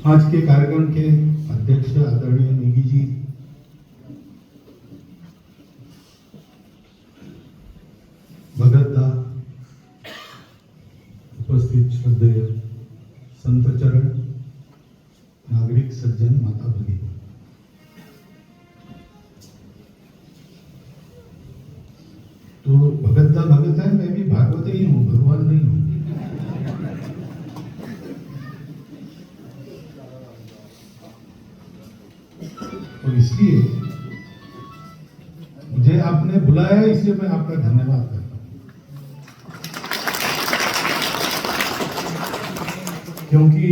आज के कार्यक्रम के अध्यक्ष आदरणीय नेगी जी, भगतदा, उपस्थित श्रद्धेय संत चरण, नागरिक सज्जन, माता भगिनी, तो भगतदा भगत है, मैं भी भागवत ही हूँ, भगवान नहीं हूँ। और इसलिए मुझे आपने बुलाया, इसलिए मैं आपका धन्यवाद करता हूं, क्योंकि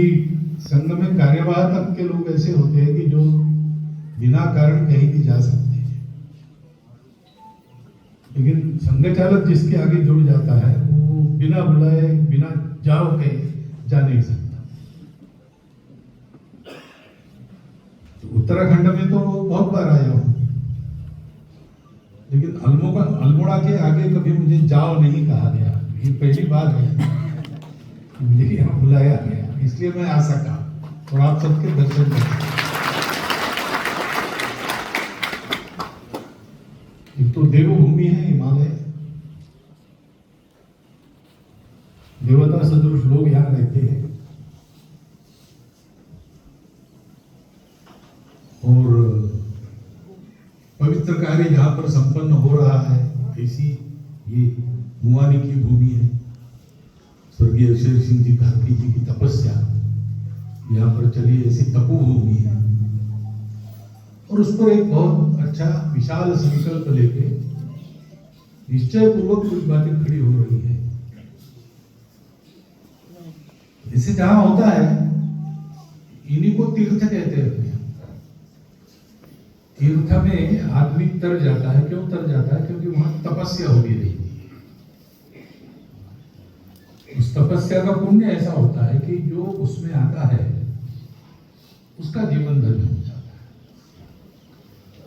संघ में कार्यवाह तक के लोग ऐसे होते हैं कि जो बिना कारण कहीं भी जा सकते हैं, लेकिन संघ चालक जिसके आगे जुड़ जाता है वो बिना बुलाए, बिना जाओ कहीं जा नहीं सकता। उत्तराखंड में तो बहुत बार आया हूं, लेकिन अल्मोड़ा के आगे कभी मुझे जाओ नहीं कहा गया। ये पहली बार है मुझे यहाँ बुलाया गया, इसलिए मैं आ सका और आप सबके दर्शन कर सका। एक तो देवभूमि है हिमालय, देवता सदृश लोग यहाँ रहते हैं, और पवित्र कार्य जहां पर संपन्न हो रहा है, ऐसी ये मुआनी की भूमि है। स्वर्गीय शेर सिंह जी कार्की जी की तपस्या यहाँ पर चली, ऐसी तपोभूमि है, और उस पर एक बहुत अच्छा विशाल संकल्प लेके निश्चय पूर्वक कुछ बातें खड़ी हो रही है। इसे जहां होता है, इन्हीं को तीर्थ कहते हैं। तीर्थ में आदमी तर जाता है, क्यों तर जाता है? क्योंकि वहां तपस्या हो रही है। उस तपस्या का पुण्य ऐसा होता है कि जो उसमें आता है उसका जीवन धन्य हो जाता है।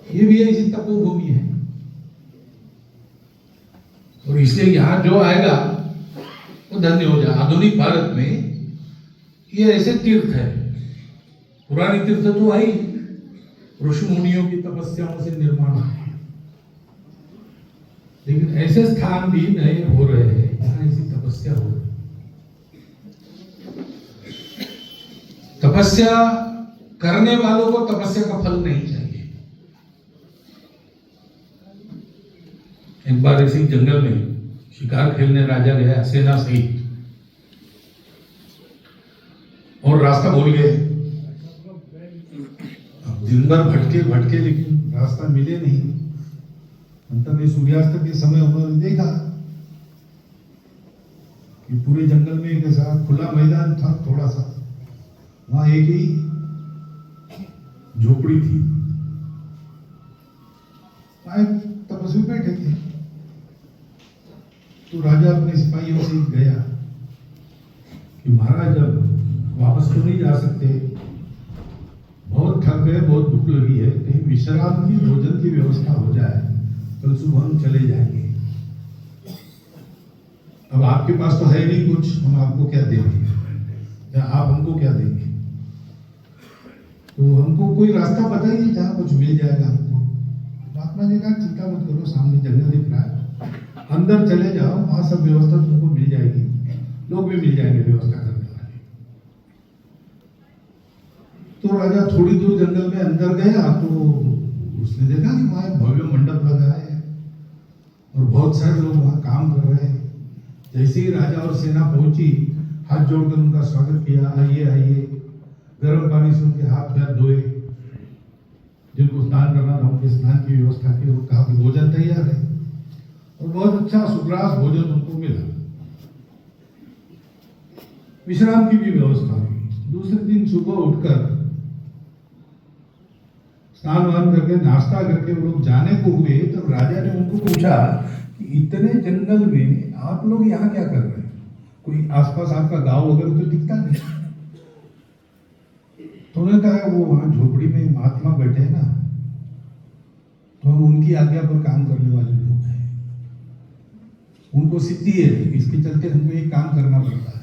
ये भी ऐसी तपोभूमि है, और इसलिए यहां जो आएगा वो धन्य हो जाए। आधुनिक भारत में ये ऐसे तीर्थ है। पुरानी तीर्थ तो आई ऋषि मुनियों की तपस्याओं से निर्माण है, लेकिन ऐसे स्थान भी नए हो रहे हैं जहां ऐसी तपस्या हो रही। तपस्या करने वालों को तपस्या का फल नहीं चाहिए। एक बार ऐसे जंगल में शिकार खेलने राजा गया सेना सहित, और रास्ता भूल गए। दिन भर भटके लेकिन रास्ता मिले नहीं। अंत में सूर्यास्त के समय उन्होंने देखा कि पूरे जंगल में एक ऐसा खुला मैदान था, थोड़ा सा, वहां एक ही झोपड़ी थी, वहां तपस्वी बैठे थे। तो राजा अपने सिपाहियों से गया कि महाराज अब वापस तो नहीं जा सकते, बहुत थक गए, बहुत भूख लगी है, कहीं विश्राम की, भोजन की व्यवस्था हो जाए, कल सुबह हम चले जाएंगे। अब आपके पास तो है नहीं कुछ, हम आपको क्या देंगे, या आप हमको क्या देंगे? तो हमको कोई रास्ता बताइए जहां कुछ मिल जाएगा हमको। महात्मा जी कहा चिंता मत करो, सामने जंगल दिख रहा है, अंदर चले जाओ, वहां सब व्यवस्था तुमको मिल जाएगी, लोग भी मिल जाएंगे व्यवस्था करने वाले। तो राजा थोड़ी दूर जंगल में अंदर गया तो उसने देखा कि वहां एक भव्य मंडप लगा है और बहुत सारे लोग वहां काम कर रहे हैं। जैसे ही राजा और सेना पहुंची, हाथ जोड़कर उनका स्वागत किया, आइए आइए। गर्म पानी से उनके हाथ पैर धोए, जिनको स्नान करना था उनके स्नान की व्यवस्था की, और कहा कि भोजन तैयार है, और बहुत अच्छा सुग्रास भोजन उनको मिला। विश्राम की भी व्यवस्था हुई। दूसरे दिन सुबह उठकर स्नान वान करके नाश्ता करके वो लोग जाने को हुए, तब राजा ने उनको पूछा कि इतने जंगल में आप लोग यहाँ क्या कर रहे हैं? कोई आसपास आपका गांव वगैरह तो दिखता नहीं। तो उन्होंने कहा वो वहां झोपड़ी में महात्मा बैठे हैं ना, तो हम उनकी आज्ञा पर काम करने वाले लोग हैं, उनको सिद्धि है, इसके चलते हमको ये काम करना पड़ता है।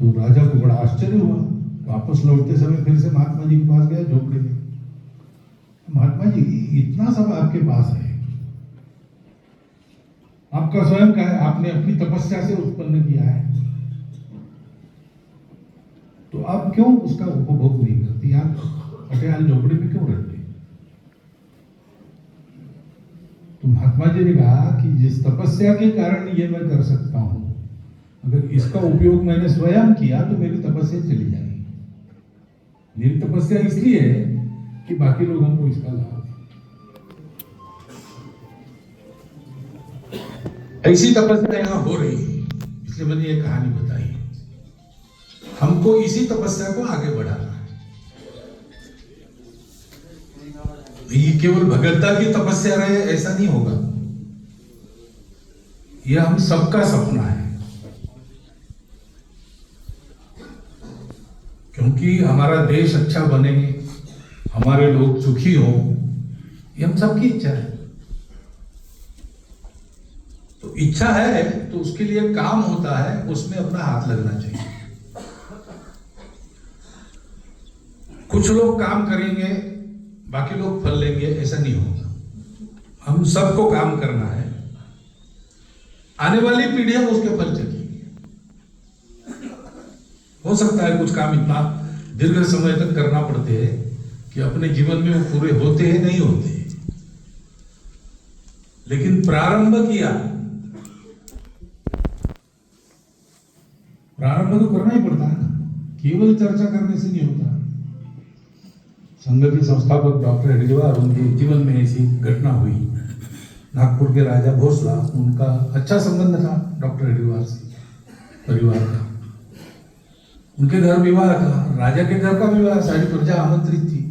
तो राजा को बड़ा आश्चर्य हुआ। वापस लौटते समय फिर से महात्मा जी के पास गया झोपड़ी में। महात्मा जी, इतना सब आपके पास है, आपका स्वयं का है, आपने अपनी तपस्या से उत्पन्न किया है, तो आप क्यों उसका उपभोग नहीं करती? आप पटियाल झोपड़ी में क्यों रहते? तो महात्मा जी ने कहा कि जिस तपस्या के कारण ये मैं कर सकता हूं, अगर इसका उपयोग मैंने स्वयं किया तो मेरी तपस्या चली जाएगी। मेरी तपस्या इसलिए है कि बाकी लोगों को इसका लाभ। ऐसी तपस्या यहां हो रही है, इसलिए मैंने ये कहानी बताई। हमको इसी तपस्या को आगे बढ़ाना है। ये केवल भगवत्ता की तपस्या रहे ऐसा नहीं होगा, यह हम सबका सपना है, क्योंकि हमारा देश अच्छा बने, हमारे लोग सुखी हो, ये हम सबकी इच्छा है। तो इच्छा है तो उसके लिए काम होता है, उसमें अपना हाथ लगना चाहिए। कुछ लोग काम करेंगे, बाकी लोग फल लेंगे, ऐसा नहीं होगा। हम सबको काम करना है, आने वाली पीढ़ियां उसके फल चखेंगी। हो सकता है कुछ काम इतना दीर्घ समय तक करना पड़ते हैं कि अपने जीवन में वो पूरे होते हैं, नहीं होते, लेकिन प्रारंभ किया, प्रारंभ तो करना ही पड़ता है ना, केवल चर्चा करने से नहीं होता। संघ के संस्थापक डॉक्टर हेडगेवार, उनके जीवन में ऐसी घटना हुई। नागपुर के राजा भोसला, उनका अच्छा संबंध था डॉक्टर हेडगेवार से, परिवार का। उनके घर विवाह था, राजा के घर का विवाह, सारी प्रजा आमंत्रित थी,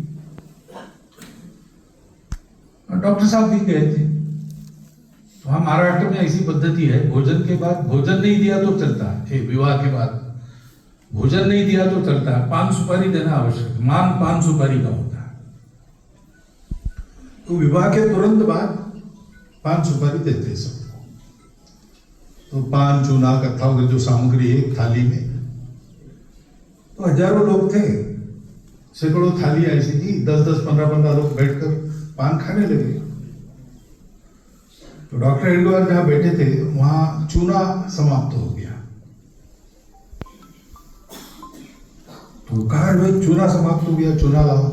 और डॉक्टर साहब भी गए थे। तो हम महाराष्ट्र में ऐसी पद्धति है, भोजन के बाद, भोजन नहीं दिया तो चलता है, विवाह के बाद भोजन नहीं दिया तो चलता है, पान सुपारी देना आवश्यक, मान पान सुपारी का होता है। तो विवाह के तुरंत बाद पान सुपारी देते सबको। तो पान, चूना, कत्था वगैरह जो सामग्री है थाली में, तो हजारों लोग थे, सैकड़ों थाली ऐसी थी, 10-10, 15-15 लोग बैठकर पान खाने लगे। तो डॉक्टर हेडगेवार जहां बैठे थे वहां चूना समाप्त हो गया। तो कहा भाई चूना समाप्त हो गया, चूना लाओ।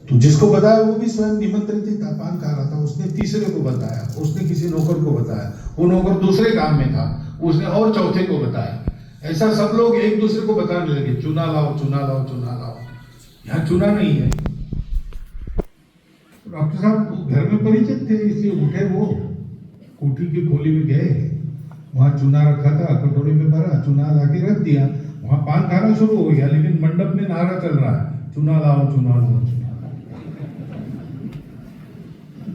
तो जिसको बताया वो भी स्वयं निमंत्रित ही था, पान खा रहा था, उसने तीसरे को बताया, उसने किसी नौकर को बताया, वो नौकर दूसरे काम में था, उसने और चौथे को बताया। ऐसा सब लोग एक दूसरे को बताने लगे, चूना लाओ, चूना लाओ, चूना लाओ। यहाँ चूना नहीं है। डॉक्टर साहब घर में परिचित थे, इसलिए उठे, वो कोठी की खोली में गए, वहां चूना रखा था, कटोरी में भरा, चूना लाके रख दिया, वहां पान खाना शुरू हो गया, लेकिन मंडप में नारा चल रहा है, चूना लाओ, चूना लाओ, चूना लाओ।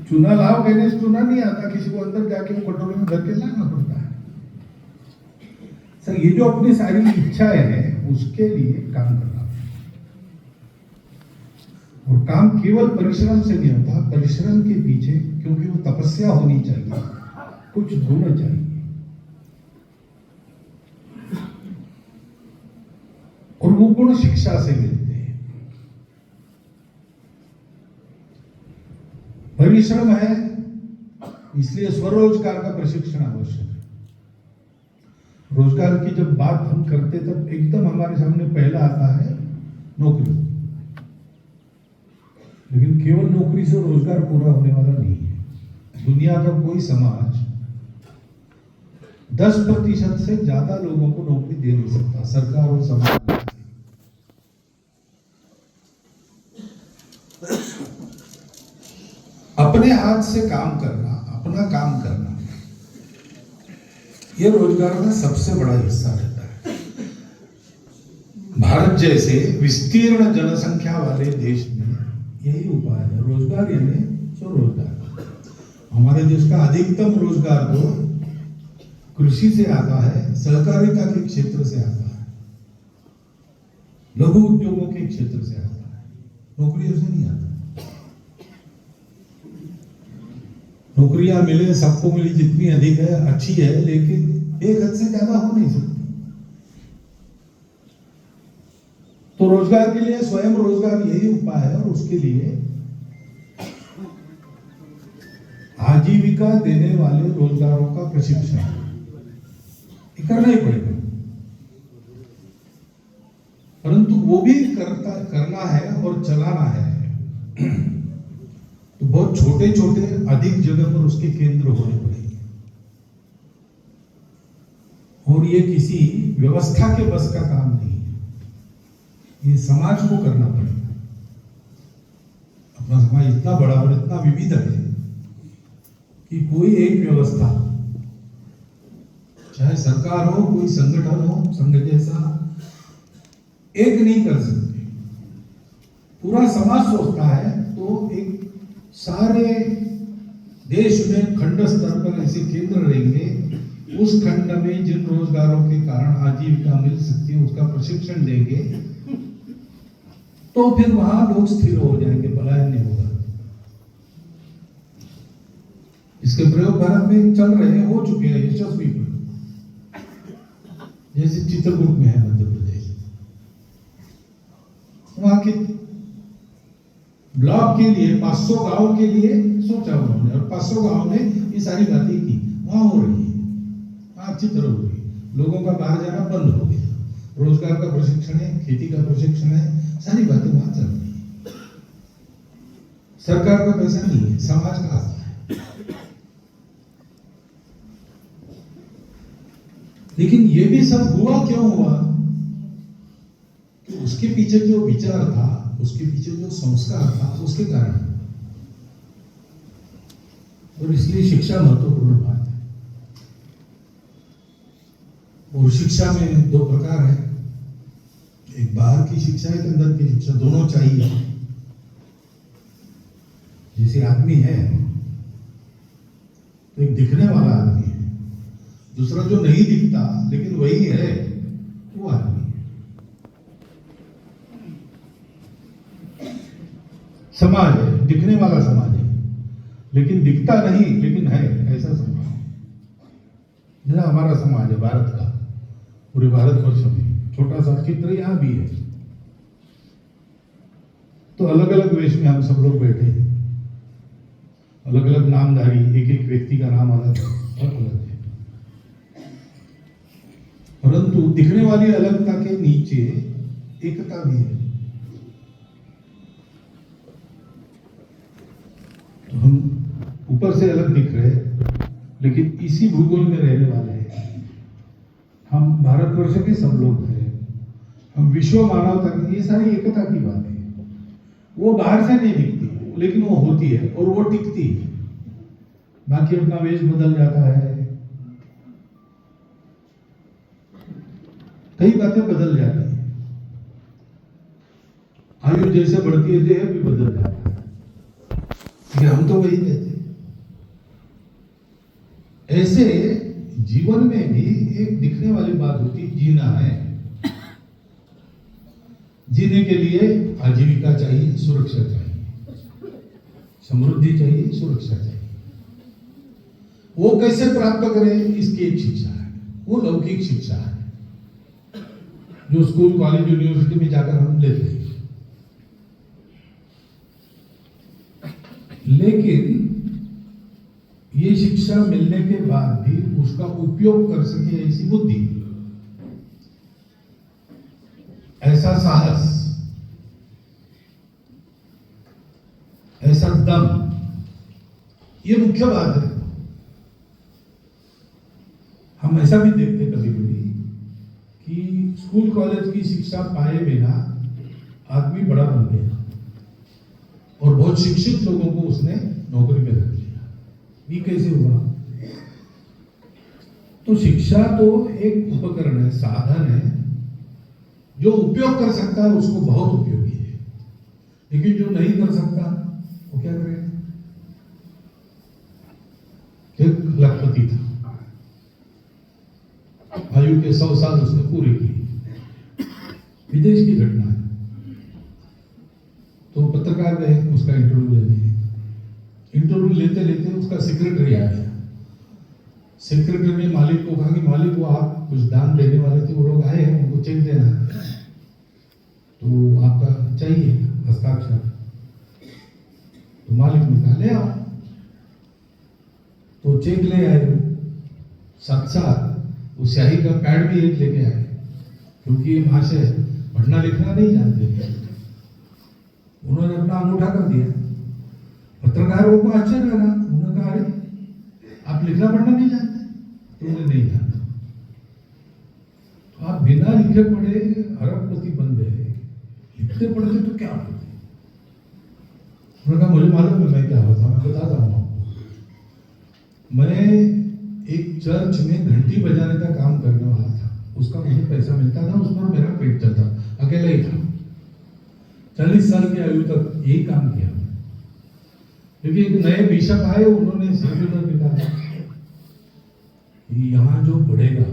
चूना लाओ कहने से चूना नहीं आता, किसी को अंदर जाके वो कटोरी में भर के लाना पड़ता है। सर, ये जो अपनी सारी इच्छाएं हैं, उसके लिए काम करना, और काम केवल परिश्रम से नहीं होता, परिश्रम के पीछे, क्योंकि वो तपस्या होनी चाहिए, कुछ गुण चाहिए। और वो गुण शिक्षा से मिलते हैं। परिश्रम है, इसलिए स्वरोजगार का प्रशिक्षण आवश्यक है। रोजगार की जब बात हम करते तब एकदम हमारे सामने पहला आता है नौकरी। लेकिन केवल नौकरी से रोजगार पूरा होने वाला नहीं है। दुनिया का कोई समाज 10% से ज्यादा लोगों को नौकरी दे नहीं सकता, सरकार और समाज। अपने हाथ से काम करना, अपना काम करना, यह रोजगार का सबसे बड़ा हिस्सा रहता है। भारत जैसे विस्तीर्ण जनसंख्या वाले देश में यही उपाय है, रोजगार यानी स्वरोजगार। हमारे देश का अधिकतम रोजगार तो कृषि से आता है, सहकारिता के क्षेत्र से आता है, लघु उद्योगों के क्षेत्र से आता है, नौकरियों से नहीं आता। नौकरियां मिले, सबको मिली, जितनी अधिक है अच्छी है, लेकिन एक हद से ज्यादा हो नहीं सकती। तो रोजगार के लिए स्वयं रोजगार यही उपाय है, और उसके लिए आजीविका देने वाले रोजगारों का प्रशिक्षण करना ही पड़ेगा। परंतु वो भी करना है और चलाना है तो बहुत छोटे छोटे अधिक जगह पर उसके केंद्र होने पड़ेंगे, और ये किसी व्यवस्था के बस का काम नहीं है, ये समाज को करना पड़ेगा। अपना समाज इतना बड़ा और इतना विविध है कि कोई एक व्यवस्था, चाहे सरकार हो, कोई संगठन हो, संघ जैसा, एक नहीं कर सकते। पूरा समाज सोचता है तो एक सारे देश में खंड स्तर पर ऐसे केंद्र रहेंगे, उस खंड में जिन रोजगारों के कारण आजीविका मिल सकती है उसका प्रशिक्षण देंगे, तो फिर वहां लोग स्थिर हो जाएंगे, पलायन नहीं होगा। इसके प्रयोग भारत में चल रहे हैं, हो चुके हैं यशस्वी, जैसे चित्रकूट में है मध्य प्रदेश, वहां के ब्लॉक के लिए 500 गांव के लिए सोचा उन्होंने, और 500 गांव में ये सारी बातें की, वहां हो रही है, वहां अच्छी तरह हो रही है। लोगों का बाहर जाना बंद हो गया, रोजगार का प्रशिक्षण है, खेती का प्रशिक्षण है, सारी बातें वहां चल रही है। सरकार का पैसा नहीं है, समाज का आस्था है। लेकिन ये भी सब हुआ क्यों हुआ? कि उसके पीछे जो विचार था, उसके पीछे जो संस्कार था, उसके कारण। और इसलिए शिक्षा महत्वपूर्ण बात है। और शिक्षा में दो प्रकार है, एक बाहर की शिक्षा, एक अंदर की शिक्षा, दोनों चाहिए। जैसे आदमी है तो एक दिखने वाला आदमी है, दूसरा जो नहीं दिखता लेकिन वही है, वो आदमी है। समाज है, दिखने वाला समाज है, लेकिन दिखता नहीं लेकिन है, ऐसा समाज है। जैसा हमारा समाज है भारत का, पूरे भारतवर्ष में छोटा सा चित्र यहां भी है। तो अलग अलग वेश में हम सब लोग बैठे हैं, अलग अलग नामधारी, एक एक व्यक्ति का नाम अलग है, परंतु दिखने वाली अलगता के नीचे एकता भी है। तो हम ऊपर से अलग दिख रहे हैं, लेकिन इसी भूगोल में रहने वाले हैं। हम भारतवर्ष के सब लोग हैं, हम विश्व मानवता की, ये सारी एकता की बात है। वो बाहर से नहीं दिखती, लेकिन वो होती है और वो टिकती है। बाकी अपना वेश बदल जाता है, कई बातें बदल जाती है, आयु जैसे बढ़ती है देह भी बदल जाता है, लेकिन हम तो वही रहते हैं। ऐसे जीवन में भी एक दिखने वाली बात होती, जीना है। जीने के लिए आजीविका चाहिए, सुरक्षा चाहिए, समृद्धि चाहिए, सुरक्षा चाहिए। वो कैसे प्राप्त करें, इसकी एक शिक्षा है, वो लौकिक शिक्षा है जो स्कूल, कॉलेज, यूनिवर्सिटी में जाकर हम लेते हैं। लेकिन ये शिक्षा मिलने के बाद भी उसका उपयोग कर सके ऐसी बुद्धि, ऐसा साहस, ऐसा दम, ये मुख्य बात है। हम ऐसा भी देखते कभी कभी कि स्कूल कॉलेज की शिक्षा पाए बिना आदमी बड़ा बन गया और बहुत शिक्षित लोगों को उसने नौकरी में रख लिया। ये कैसे हुआ? तो शिक्षा तो एक उपकरण है, साधन है, जो उपयोग कर सकता है उसको बहुत उपयोगी है, लेकिन जो नहीं कर सकता वो क्या करेगा? एक लखपति था, आयु के 100 साल उसने पूरे किए, विदेश की घटना है। तो पत्रकार गए उसका इंटरव्यू लेने, इंटरव्यू लेते लेते उसका सेक्रेटरी आ गया। सेक्रेटरी ने मालिक को कहा कि मालिक वो आप कुछ दान देने वाले थे, वो लोग आए हैं, उनको चेक देना है, तो आपका चाहिए हस्ताक्षर। तो मालिक ने कहा ले आओ, तो चेक ले आए वो, साथ साथ वो स्याही का पैड भी एक लेके आए, क्योंकि वहां से पढ़ना लिखना नहीं जानते थे। उन्होंने अपना अंगूठा कर दिया। पत्रकारों को आश्चर्य लगा, उन्होंने कहा अरे आप लिखना पढ़ना नहीं जानते? तो उन्हें नहीं जानता। आप बिना लिखे पढ़े अरबपति बन गए, लिखते पढ़ते तो क्या होते? उन्होंने कहा मुझे मालूम है मैं क्या होता, मैं बताता हूँ आपको। मैं एक चर्च में घंटी बजाने का काम करने वाला था, उसका मुझे पैसा मिलता था, उस पर मेरा पेट चलता, अकेला ही था। 40 साल की आयु तक यही काम किया। क्योंकि एक नए बिशप आए, उन्होंने सर्कुलर निकाला कि यहाँ जो पढ़ेगा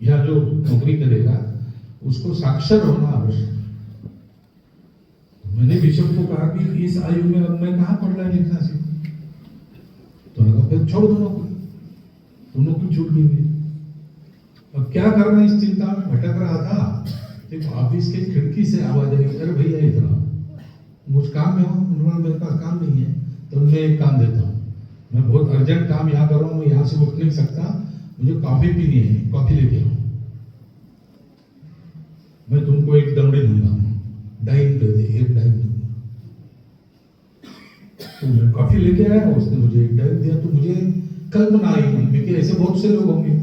या जो नौकरी करेगा उसको साक्षर होना आवश्यक है। मैंने बिशप को कहा कि इस आयु में अब मैं कहाँ पढ़ना लिखना सीखूं? तो उन्होंने कहा फिर छोड़ दो नौकरी, तो नौकरी छूट गई। अब क्या करना, इस चिंता में भटक रहा था। एक ऑफिस की खिड़की से आवाज आई, अरे भैया इधर आओ, मुझ काम में हो। उन्होंने मेरे पास काम नहीं है, तो मैं एक काम देता हूँ, मैं बहुत अर्जेंट काम यहाँ कर रहा हूँ, मैं यहाँ से उठ नहीं सकता, मुझे कॉफी पीनी है, कॉफी लेके आओ, मैं तुमको एक दौड़ी दूंगा, डाइम दे दे, एक डाइम दूंगा। तो मैं कॉफी लेके आया, उसने मुझे एक डाइम दिया। तो मुझे कल्पना आई मन में कि ऐसे बहुत से लोग होंगे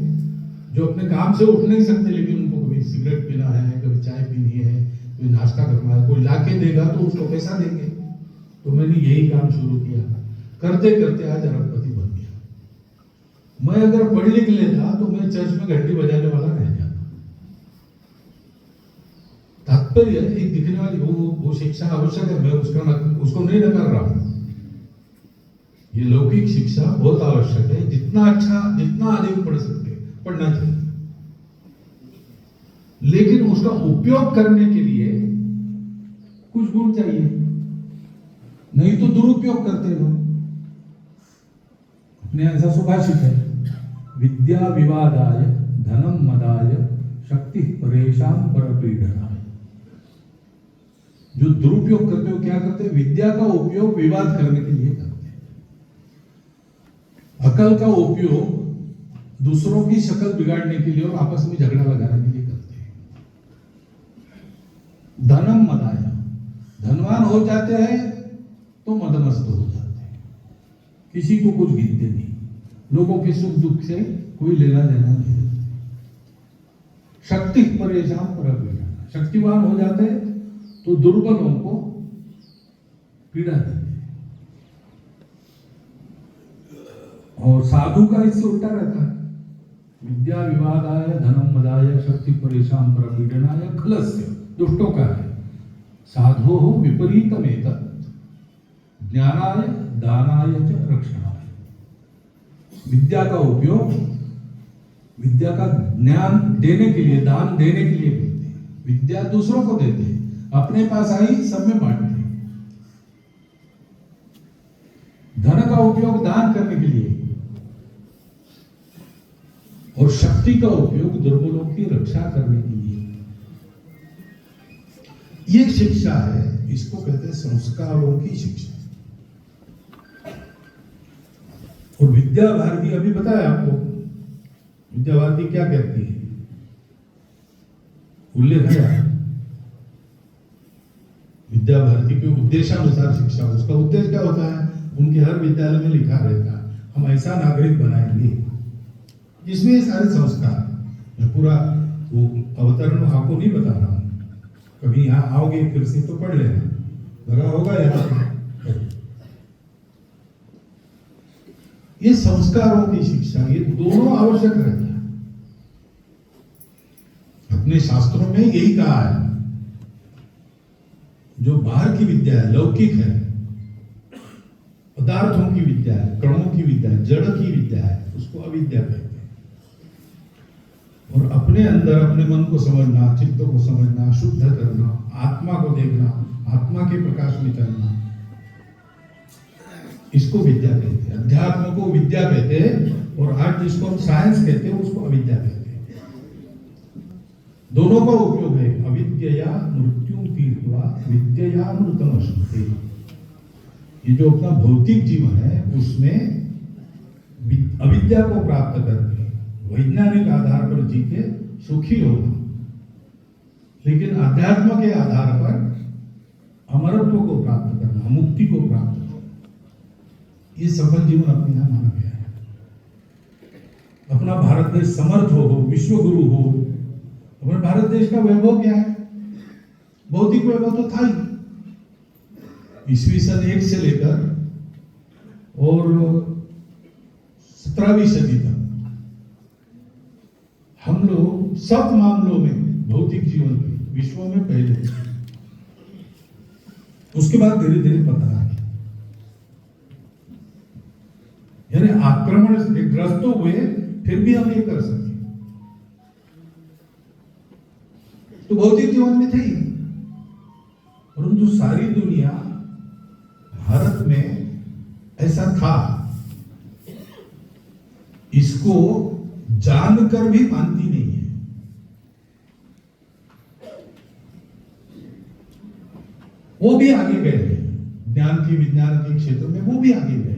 जो अपने काम से उठ नहीं सकते, लेकिन उनको कभी सिगरेट पीना है, कभी चाय पीनी है, कभी नाश्ता करना है, कोई लाके देगा तो उसको पैसा देंगे। तो मैंने यही काम शुरू किया, करते करते आज अरबपति बन गया। मैं अगर पढ़ लिख लेता तो मैं चर्च में घंटी बजाने वाला रह जाता। तात्पर्य एक दिखने वाली वो शिक्षा आवश्यक है, मैं उसको नहीं नकार रहा हूं। ये लौकिक शिक्षा बहुत आवश्यक है, जितना अच्छा जितना अधिक पढ़ सकते पढ़ना चाहिए, लेकिन उसका उपयोग करने के लिए कुछ गुण चाहिए, नहीं तो दुरुपयोग करते लोग। अपने ऐसा सुभाषित है, विद्या विवादाय धनम मदाय शक्ति परेशान परपीडनाय। जो दुरुपयोग करते हो क्या करते? विद्या का उपयोग विवाद करने के लिए करते हैं, अकल का उपयोग दूसरों की शक्ल बिगाड़ने के लिए और आपस में झगड़ा लगाने के लिए करते हैं। धनम मदाय, धनवान हो जाते हैं तो मदमस्त हो जाते हैं, किसी को कुछ गिनते नहीं, लोगों के सुख दुख से कोई लेना देना नहीं रखते। शक्ति परेशान परपीडना, शक्तिवान हो जाते हैं तो दुर्बलों को पीड़ा देते हैं। और साधु का इससे उल्टा रहता है, विद्या विवादाय धनम मदाय शक्ति परेशान परपीडनाय खलस्य, दुष्टों का है। साधो हो विपरीतमेतत् ज्ञानाय दानाय च रक्षणाय। विद्या का उपयोग विद्या का ज्ञान देने के लिए, दान देने के लिए करते हैं। विद्या दूसरों को देते हैं, अपने पास आई सब में बांटते हैं। धन का उपयोग दान करने के लिए, और शक्ति का उपयोग दुर्बलों की रक्षा करने के लिए। ये शिक्षा है, इसको कहते हैं संस्कारों की शिक्षा। और विद्या भारती अभी बताया आपको, विद्या भारती क्या कहती है, उल्लेख है विद्या भारती के उद्देशानुसार शिक्षा। उसका उद्देश्य क्या होता है? उनके हर विद्यालय में लिखा रहता है, हम ऐसा नागरिक बनाएंगे जिसमें ये सारे संस्कार। मैं पूरा वो अवतरण आपको नहीं बता रहा हूं, कभी यहाँ आओगे फिर से तो पढ़ लेना, लगा होगा यहाँ। ये संस्कारों की शिक्षा, ये दोनों आवश्यक रहता है। अपने शास्त्रों में यही कहा है, जो बाहर की विद्या है, लौकिक है, पदार्थों की विद्या है, कणों की विद्या है, जड़ की विद्या है, उसको अविद्या कहते हैं। और अपने अंदर अपने मन को समझना, चित्त को समझना, शुद्ध करना, आत्मा को देखना, आत्मा के प्रकाश में चलना, इसको विद्या कहते हैं। अध्यात्म को विद्या कहते हैं। और आज जिसको हम साइंस कहते हैं उसको अविद्या कहते हैं। दोनों का उपयोग है, अविद्या मृत्यु तीर्थवा विद्या अमृतम अश्नुते। ये जो अपना भौतिक जीवन है उसमें अविद्या को प्राप्त करके वैज्ञानिक आधार पर जी के सुखी होना, लेकिन अध्यात्म के आधार पर अमरत्व को प्राप्त करना, मुक्ति को प्राप्त करना, ये सफल जीवन अपने यहां माना गया है। अपना भारत देश समर्थ हो, विश्व गुरु हो। अपने भारत देश का वैभव क्या है? भौतिक वैभव तो था ही। ईस्वी सन 1 से लेकर और 17वीं सदी तक हम लोग सब मामलों में भौतिक जीवन के विश्व में पहले थे। उसके बाद धीरे धीरे पतन आ गया, यानी आक्रमण से ग्रस्त हुए, फिर भी हम ये कर सके। तो भौतिक जीवन में थे ही, परंतु सारी दुनिया भारत में ऐसा था, इसको जानकर भी मानती नहीं है। वो भी आगे गए हैं, ज्ञान के विज्ञान के क्षेत्र में वो भी आगे गए हैं।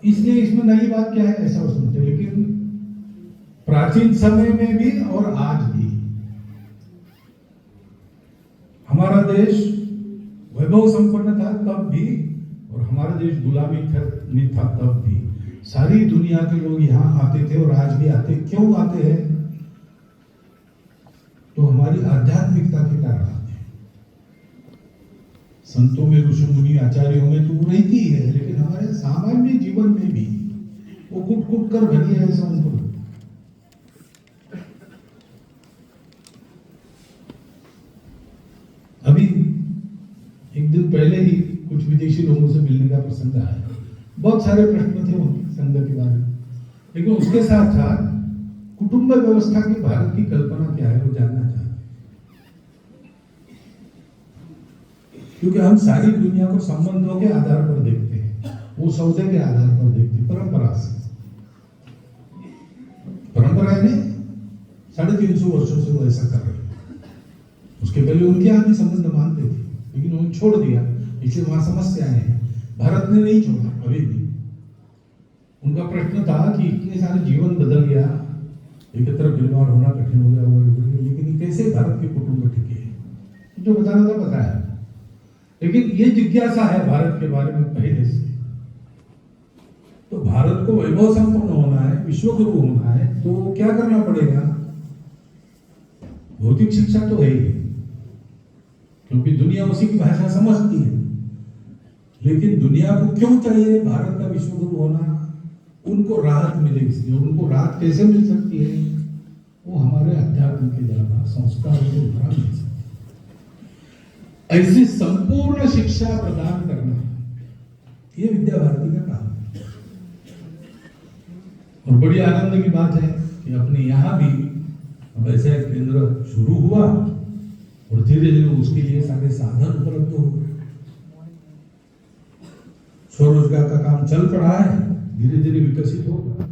इसलिए इसमें नई बात क्या है ऐसा सोचते, लेकिन प्राचीन समय में भी और आज भी हमारा देश वैभव संपन्न था तब भी, और हमारा देश गुलामी में था तब भी। सारी दुनिया के लोग यहाँ आते थे और आज भी आते। क्यों आते हैं? तो हमारी आध्यात्मिकता के कारण आते हैं। संतों में, ऋषि मुनि आचार्यों में तो वो रहती ही है, लेकिन हमारे सामान्य जीवन में भी वो कुट कुट कर भरी है, ऐसा उनको। अभी एक दिन पहले ही कुछ विदेशी लोगों से मिलने का प्रसंग आया। बहुत सारे प्रश्न थे उनके संघ के बारे में, लेकिन उसके साथ साथ कुटुंब व्यवस्था की भारत की कल्पना क्या है वो जानना चाहते हैं। क्योंकि हम सारी दुनिया को संबंधों के आधार पर देखते हैं, वो सौदे के आधार पर देखते हैं, परंपरा से। परंपरा है नहीं, 350 वर्षों से वो ऐसा कर रहे हैं। उसके पहले उनके यहाँ भी संबंध मानते थे, लेकिन उन्होंने छोड़ दिया, इसलिए वहां समस्याएं हैं। भारत ने नहीं छोड़ा अभी भी। उनका प्रश्न था कि इतने सारे जीवन बदल गया, एकत्र परिवार होना कठिन हो गया, लेकिन कैसे भारत के कुटुंब टिके? जो बताना था बताया, लेकिन ये जिज्ञासा है भारत के बारे में पहले से। तो भारत को वैभव संपन्न होना है, विश्व गुरु होना है, तो क्या करना पड़ेगा? भौतिक शिक्षा तो है ही, क्योंकि दुनिया उसी की भाषा समझती है। लेकिन दुनिया को क्यों चाहिए भारत का विश्व गुरु होना? उनको राहत मिलेगी, और उनको राहत कैसे मिल सकती है? वो हमारे अध्यात्म के द्वारा, संस्कारों के द्वारा मिल सकती है। ऐसी संपूर्ण शिक्षा प्रदान करना, ये विद्या भारती का काम है। और बड़ी आनंद की बात है कि अपने यहाँ भी अब ऐसा एक केंद्र शुरू हुआ, और धीरे धीरे उसके लिए सारे साधन उपलब्ध हो गए। स्वरोजगार का काम चल पड़ा है, धीरे धीरे विकसित होगा।